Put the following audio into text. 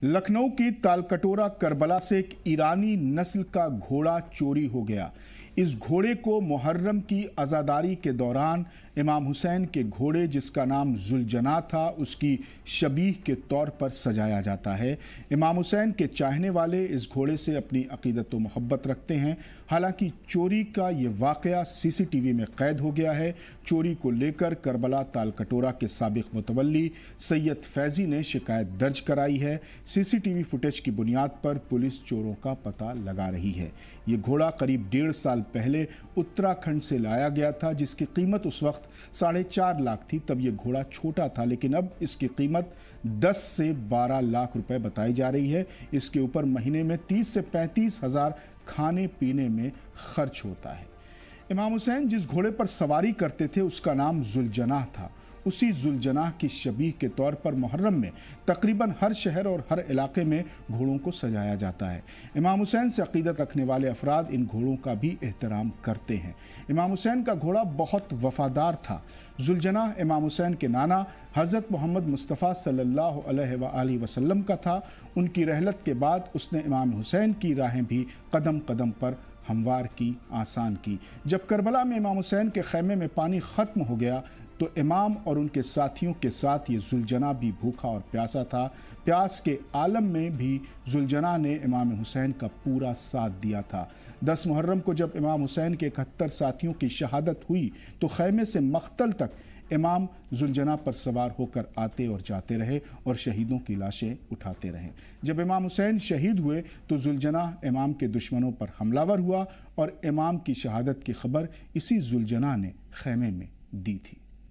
लखनऊ की तालकटोरा करबला से एक ईरानी नस्ल का घोड़ा चोरी हो गया। इस घोड़े को मुहर्रम की अज़ादारी के दौरान इमाम हुसैन के घोड़े, जिसका नाम जुलजना था, उसकी शबीह के तौर पर सजाया जाता है। इमाम हुसैन के चाहने वाले इस घोड़े से अपनी अकीदत व मोहब्बत रखते हैं। हालांकि चोरी का ये वाक़या सीसीटीवी में कैद हो गया है। चोरी को लेकर करबला तालकटोरा के साबिक मुतवल्ली सैयद फैजी ने शिकायत दर्ज कराई है। सीसीटीवी फुटेज की बुनियाद पर पुलिस चोरों का पता लगा रही है। ये घोड़ा करीब 1.5 साल पहले उत्तराखंड से लाया गया था, जिसकी कीमत उस वक्त 4.5 लाख थी। तब ये घोड़ा छोटा था, लेकिन अब इसकी कीमत 10 से 12 लाख रुपए बताई जा रही है। इसके ऊपर महीने में 30 से 35 हजार खाने पीने में खर्च होता है। इमाम हुसैन जिस घोड़े पर सवारी करते थे उसका नाम जुलजनाह था। उसी जुलजनाह की शबीह के तौर पर मुहर्रम में तकरीबन हर शहर और हर इलाके में घोड़ों को सजाया जाता है। इमाम हुसैन से अकीदत रखने वाले अफराद इन घोड़ों का भी एहतराम करते हैं। इमाम हुसैन का घोड़ा बहुत वफादार था। जुलजनाह इमाम हुसैन के नाना हज़रत मोहम्मद मुस्तफ़ा सल्लल्लाहु अलैहि वसल्लम का था। उनकी रहलत के बाद उसने इमाम हुसैन की राहें भी कदम कदम पर हमवार की, आसान की। जब करबला में इमाम हुसैन के खैमे में पानी ख़त्म हो गया तो इमाम और उनके साथियों के साथ ये जुलजना भी भूखा और प्यासा था। प्यास के आलम में भी जुलजना ने इमाम हुसैन का पूरा साथ दिया था। 10 मुहर्रम को जब इमाम हुसैन के 71 साथियों की शहादत हुई तो खैमे से मख्तल तक इमाम जुलजना पर सवार होकर आते और जाते रहे और शहीदों की लाशें उठाते रहे। जब इमाम हुसैन शहीद हुए तो जुलजना इमाम के दुश्मनों पर हमलावर हुआ और इमाम की शहादत की खबर इसी जुलजना ने खैमे में दी थी।